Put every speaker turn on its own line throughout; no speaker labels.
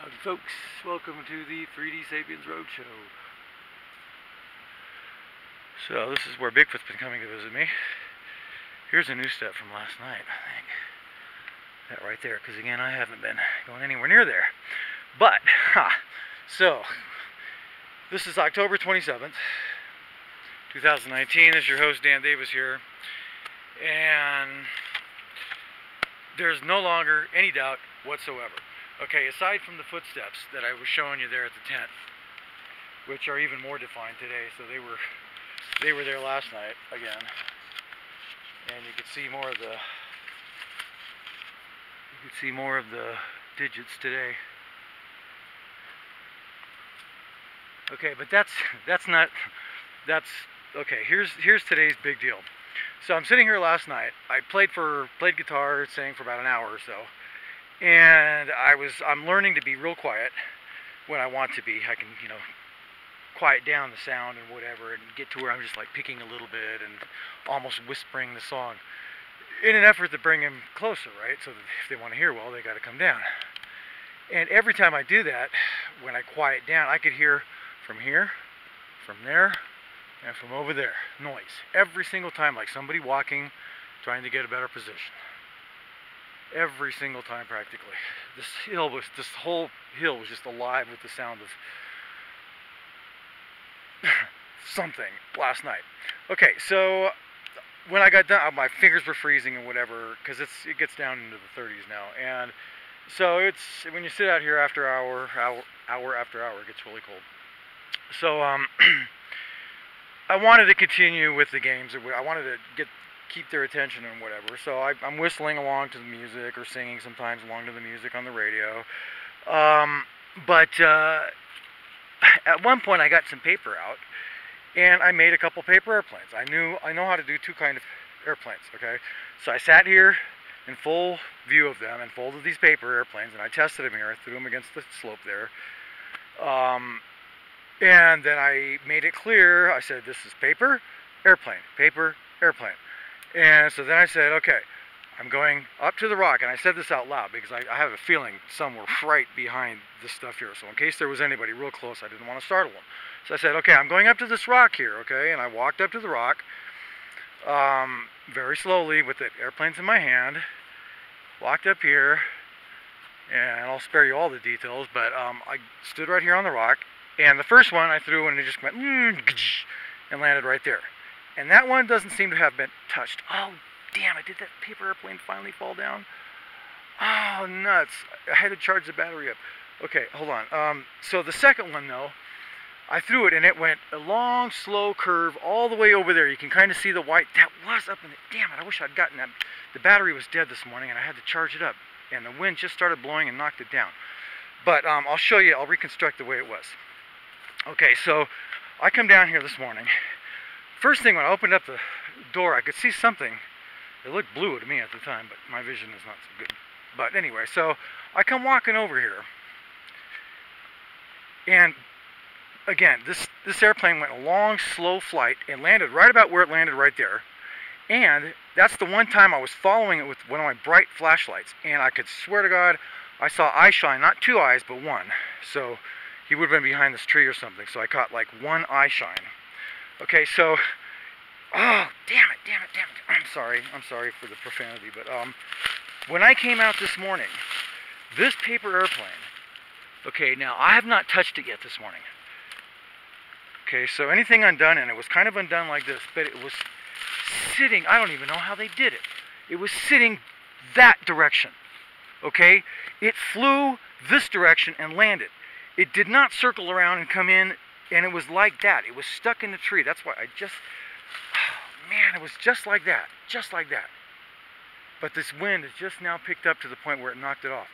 Howdy folks, welcome to the 3D Sapiens Road Show. So this is where Bigfoot's been coming to visit me. Here's a new step from last night, I think. That right there, because again I haven't been going anywhere near there. But, so, this is October 27th, 2019. This is your host Dan Davis here. And there's no longer any doubt whatsoever. Okay, aside from the footsteps that I was showing you there at the tent, which are even more defined today, so they were there last night again, and you could see more of the digits today. Okay, but that's okay. Here's today's big deal. So I'm sitting here last night. I played guitar, sang for about an hour or so. And I'm learning to be real quiet when I want to be. I can, quiet down the sound and whatever and get to where I'm just like picking a little bit and almost whispering the song in an effort to bring them closer, right? So that if they want to hear well, they got to come down. And every time I do that, when I quiet down, I could hear from here, from there, and from over there, noise. Every single time, like somebody walking, trying to get a better position. Every single time practically. This whole hill was just alive with the sound of something last night. Okay, so when I got done, my fingers were freezing and whatever, because it gets down into the 30s now, and so it's when you sit out here after hour after hour, it gets really cold. So I wanted to continue with the games. I wanted to keep their attention and whatever, so I'm whistling along to the music or singing sometimes along to the music on the radio. But at one point I got some paper out and I made a couple paper airplanes. I know how to do two kind of airplanes, okay? So I sat here in full view of them and folded these paper airplanes and I tested them here. I threw them against the slope there. And then I made it clear. I said, this is paper, airplane, paper, airplane. And so then I said, okay, I'm going up to the rock. And I said this out loud because I have a feeling some were right behind this stuff here. So in case there was anybody real close, I didn't want to startle them. So I said, okay, I'm going up to this rock here, okay? And I walked up to the rock very slowly with the airplanes in my hand. Walked up here, and I'll spare you all the details, but I stood right here on the rock. And the first one I threw and it just went and landed right there. And that one doesn't seem to have been touched. Oh, damn it. Did that paper airplane finally fall down? Oh, nuts. I had to charge the battery up. Okay, hold on. So the second one, though, I threw it, and it went a long, slow curve all the way over there. You can kind of see the white. That was up in the... Damn it, I wish I'd gotten that. The battery was dead this morning, and I had to charge it up. And the wind just started blowing and knocked it down. But I'll show you. I'll reconstruct the way it was. Okay, so I come down here this morning. First thing, when I opened up the door, I could see something. It looked blue to me at the time, but my vision is not so good. But anyway, so I come walking over here. And again, this airplane went a long, slow flight and landed right about where it landed right there. And that's the one time I was following it with one of my bright flashlights. And I could swear to God, I saw eye shine, not two eyes, but one. So he would have been behind this tree or something. So I caught like one eye shine. Okay, so, oh, damn it. I'm sorry for the profanity, but when I came out this morning, this paper airplane, okay, now I have not touched it yet this morning. Okay, so anything undone, and it was kind of undone like this, but it was sitting, I don't even know how they did it. It was sitting that direction, okay? It flew this direction and landed. It did not circle around and come in. And it was like that. It was stuck in the tree. That's why man, it was just like that. Just like that. But this wind has just now picked up to the point where it knocked it off.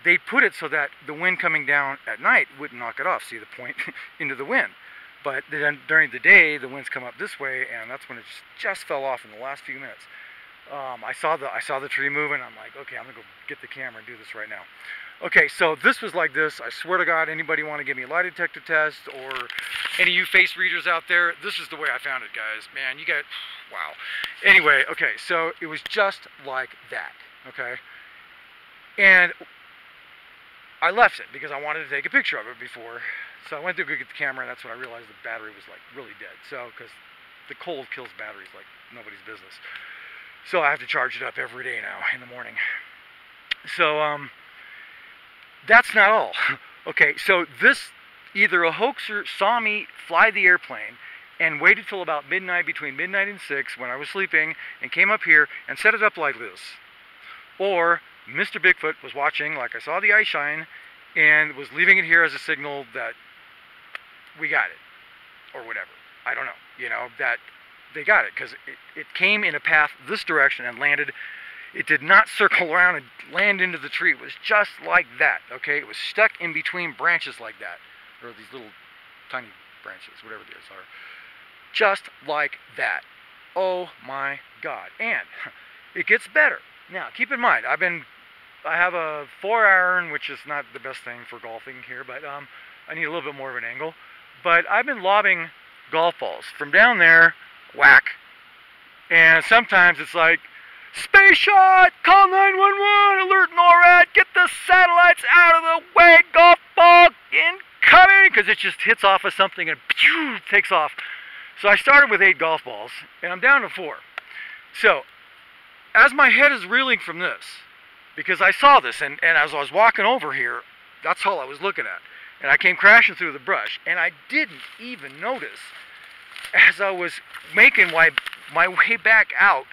They put it so that the wind coming down at night wouldn't knock it off. See the point into the wind. But then during the day, the winds come up this way, and that's when it just fell off in the last few minutes. I saw the tree moving. I'm like, okay, I'm going to go get the camera and do this right now. Okay, so this was like this. I swear to God, anybody want to give me a lie detector test or any of you face readers out there, this is the way I found it, guys. Man, you got, wow. Anyway, okay, so it was just like that, okay? And I left it because I wanted to take a picture of it before. So I went to go get the camera, and that's when I realized the battery was like really dead. So, because the cold kills batteries like nobody's business. So I have to charge it up every day now in the morning. So, that's not all. Okay, so this, either a hoaxer saw me fly the airplane and waited till about midnight, between midnight and 6 when I was sleeping, and came up here and set it up like this. Or Mr. Bigfoot was watching, like I saw the eye shine, and was leaving it here as a signal that we got it, or whatever. I don't know, you know, that they got it, because it came in a path this direction and landed. It did not circle around and land into the tree. It was just like that, okay? It was stuck in between branches like that, or these little tiny branches, whatever these are. Just like that. Oh my God. And it gets better. Now, keep in mind, I have a 4-iron, which is not the best thing for golfing here, but I need a little bit more of an angle. But I've been lobbing golf balls from down there, whack. And sometimes it's like, space shot, call 911, alert NORAD, get the satellites out of the way, golf ball incoming, because it just hits off of something and pew, takes off. So I started with 8 golf balls, and I'm down to 4. So, as my head is reeling from this, because I saw this, and as I was walking over here, that's all I was looking at. And I came crashing through the brush, and I didn't even notice, as I was making my way back out,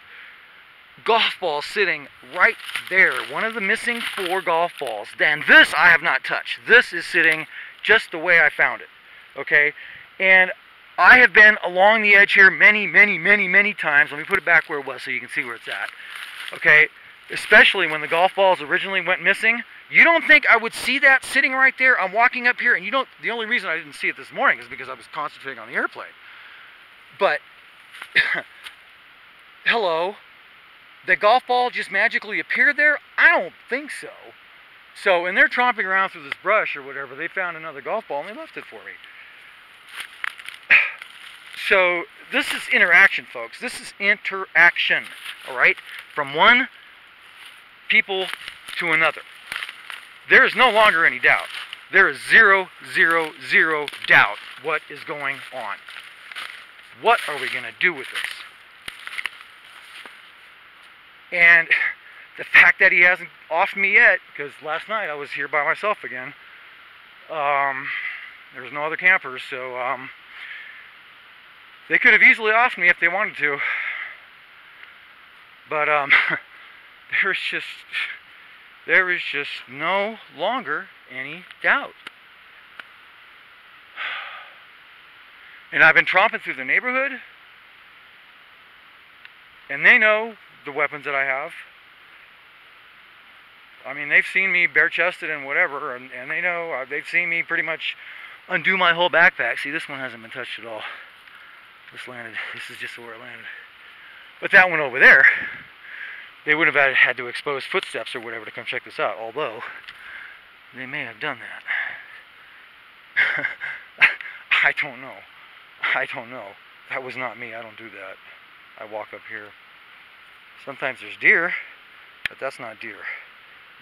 golf ball sitting right there. One of the missing 4 golf balls. And this I have not touched. This is sitting just the way I found it. Okay? And I have been along the edge here many, many, many, many times. Let me put it back where it was so you can see where it's at. Okay? Especially when the golf balls originally went missing. You don't think I would see that sitting right there? I'm walking up here, and you don't. The only reason I didn't see it this morning is because I was concentrating on the airplane. But, hello? The golf ball just magically appeared there? I don't think so. So, and they're tromping around through this brush or whatever, they found another golf ball and they left it for me. So, this is interaction, folks. This is interaction, all right? From one people to another. There is no longer any doubt. There is zero doubt what is going on. What are we going to do with this? And the fact that he hasn't offed me yet, because last night I was here by myself again. There was no other campers, so they could have easily offed me if they wanted to. But there is just no longer any doubt. And I've been tromping through the neighborhood, and they know the weapons that I have. I mean, they've seen me bare-chested and whatever, and they know, they've seen me pretty much undo my whole backpack. See, this one hasn't been touched at all. This is just where it landed. But that one over there, they would have had to expose footsteps or whatever to come check this out, although they may have done that. I don't know. I don't know. That was not me. I don't do that. I walk up here. Sometimes there's deer, but that's not deer.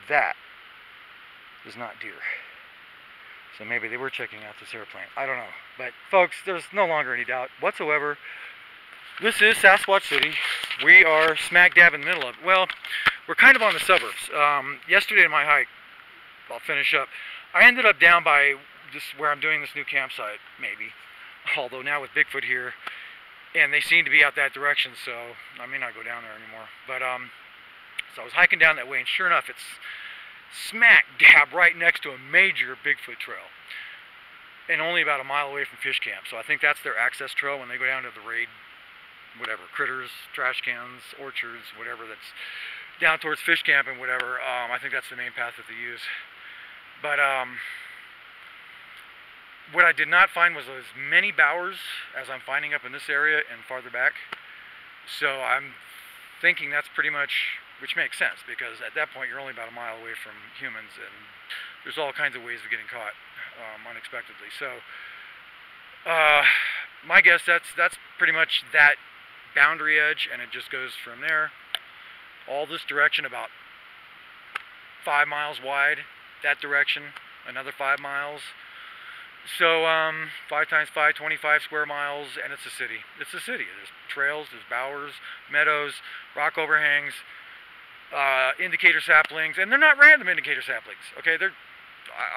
That is not deer. So maybe they were checking out this airplane. I don't know. But folks, there's no longer any doubt whatsoever. This is Sasquatch City. We are smack dab in the middle of it. Well, we're kind of on the suburbs. Yesterday in my hike, I'll finish up, I ended up down by this where I'm doing this new campsite, maybe. Although now with Bigfoot here, and they seem to be out that direction, so I may not go down there anymore. But so I was hiking down that way, and sure enough, it's smack dab right next to a major Bigfoot trail, and only about a mile away from fish camp. So I think that's their access trail when they go down to the raid, whatever, critters, trash cans, orchards, whatever that's down towards fish camp and whatever. I think that's the main path that they use. But what I did not find was as many bowers as I'm finding up in this area and farther back. So I'm thinking that's pretty much, which makes sense, because at that point you're only about a mile away from humans, and there's all kinds of ways of getting caught unexpectedly. So my guess that's pretty much that boundary edge, and it just goes from there all this direction about 5 miles wide that direction, another 5 miles. So 5 times 5, 25 square miles, and it's a city. It's a city. There's trails, there's bowers, meadows, rock overhangs, indicator saplings, and they're not random indicator saplings. Okay,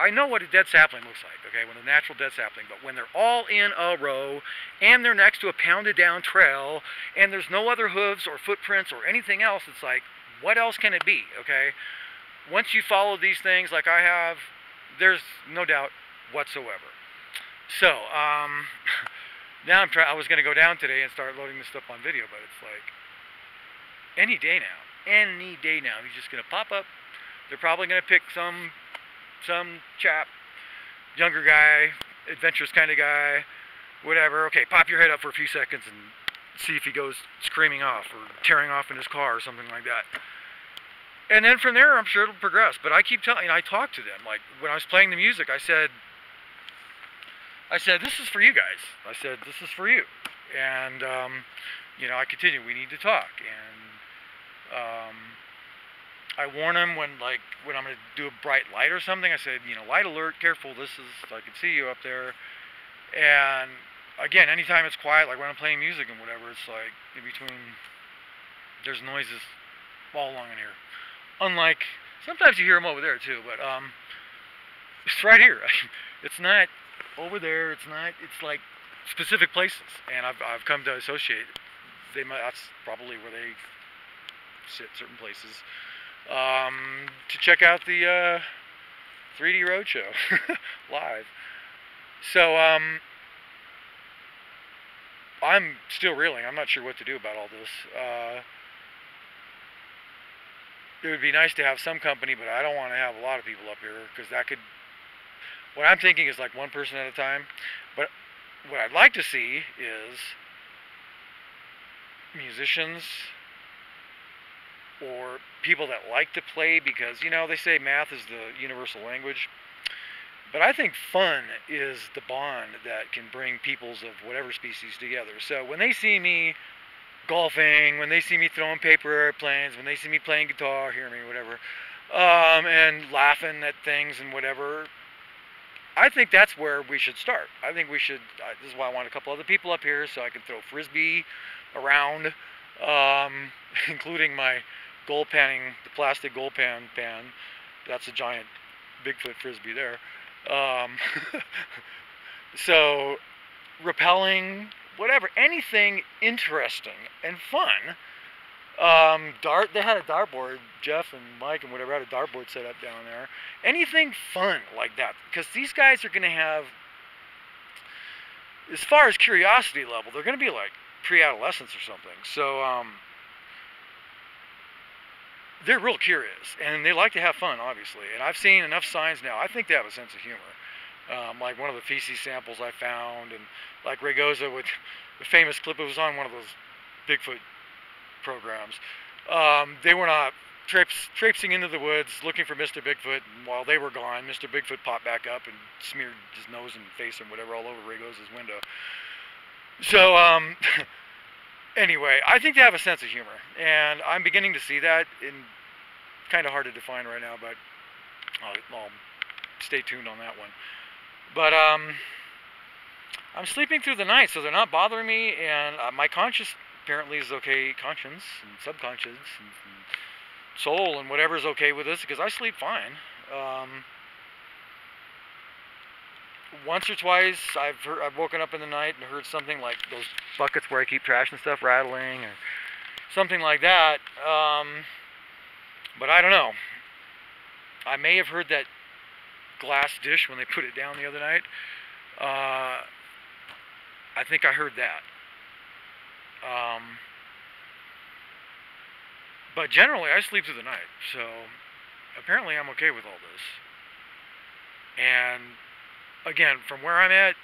I know what a dead sapling looks like. Okay, when a natural dead sapling, but when they're all in a row, and they're next to a pounded down trail, and there's no other hooves or footprints or anything else, it's like, what else can it be? Okay, once you follow these things like I have, there's no doubt whatsoever. So, now I was going to go down today and start loading this stuff on video, but it's like, any day now, he's just going to pop up. They're probably going to pick some chap, younger guy, adventurous kind of guy, whatever. Okay, pop your head up for a few seconds and see if he goes screaming off or tearing off in his car or something like that. And then from there, I'm sure it'll progress. But I keep telling, I talk to them. Like, when I was playing the music, I said, this is for you guys. I said, this is for you. And, I continue, we need to talk. And I warn them when I'm going to do a bright light or something. I said, light alert, careful, I can see you up there. And, again, anytime it's quiet, like when I'm playing music and whatever, it's like, in between, there's noises all along in here. Unlike, sometimes you hear them over there too, but, it's right here. It's not over there, it's like specific places, and I've come to associate. That's probably where they sit, certain places, to check out the 3D Road Show live. So I'm still reeling. I'm not sure what to do about all this. It would be nice to have some company, but I don't want to have a lot of people up here, because that could... What I'm thinking is like one person at a time. But what I'd like to see is musicians or people that like to play, because, they say math is the universal language. But I think fun is the bond that can bring peoples of whatever species together. So when they see me golfing, when they see me throwing paper airplanes, when they see me playing guitar, hear me, whatever, and laughing at things and whatever, I think that's where we should start. I think we should, this is why I want a couple other people up here, so I can throw frisbee around, including my goal panning, the plastic goal pan. That's a giant Bigfoot frisbee there. So, rappelling, whatever, anything interesting and fun. They had a dartboard, Jeff and Mike and whatever had a dartboard set up down there. Anything fun like that, because these guys are going to have, as far as curiosity level, they're going to be like pre-adolescents or something. So, they're real curious, and they like to have fun, obviously. And I've seen enough signs now. I think they have a sense of humor. Like one of the feces samples I found, and like Ragosa with the famous clip, it was on one of those Bigfoot programs. They were not traipsing into the woods looking for Mr. Bigfoot, and while they were gone, Mr. Bigfoot popped back up and smeared his nose and face and whatever all over Ragosa's window. So, anyway, I think they have a sense of humor, and I'm beginning to see that. In kind of hard to define right now, but I'll stay tuned on that one. But I'm sleeping through the night, so they're not bothering me, and my conscious apparently is okay. Conscience and subconscious and soul and whatever is okay with this, because I sleep fine. Once or twice I've woken up in the night and heard something like those buckets where I keep trash and stuff rattling, or something like that. But I don't know. I may have heard that glass dish when they put it down the other night. I think I heard that. But generally I sleep through the night, so apparently I'm okay with all this. And again, from where I'm at,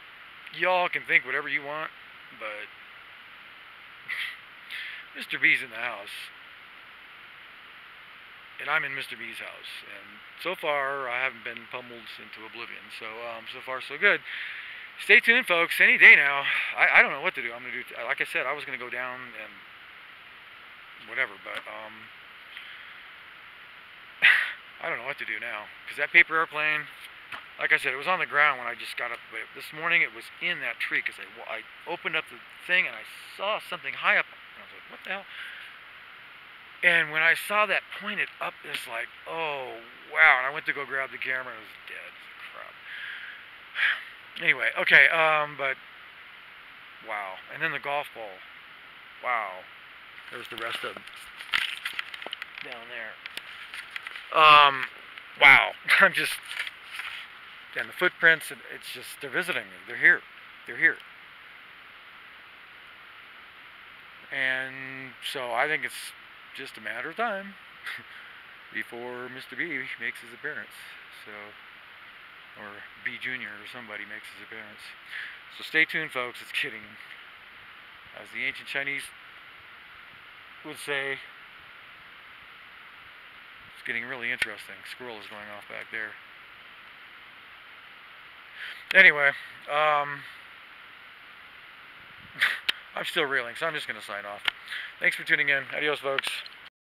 y'all can think whatever you want, but Mr. B's in the house, and I'm in Mr. B's house, and so far I haven't been pummeled into oblivion. So so far so good. Stay tuned, folks. Any day now. I don't know what to do. I'm gonna do, like I said, I was gonna go down and whatever, but I don't know what to do now, because that paper airplane, like I said, it was on the ground when I just got up. But this morning it was in that tree, because I opened up the thing and I saw something high up. And I was like, what the hell? And when I saw that pointed up, it's like, oh, wow. And I went to go grab the camera and it was dead. Crap. Anyway, okay, but, wow. And then the golf ball. Wow. There's the rest of them down there. Wow. I'm just, and the footprints, it's just, they're visiting me. They're here. They're here. And so I think it's just a matter of time before Mr. B makes his appearance. So, or B Jr. or somebody makes his appearance. So stay tuned, folks. It's getting, as the ancient Chinese would say, it's getting really interesting. Squirrel is going off back there. Anyway, I'm still reeling, so I'm just going to sign off. Thanks for tuning in. Adios, folks.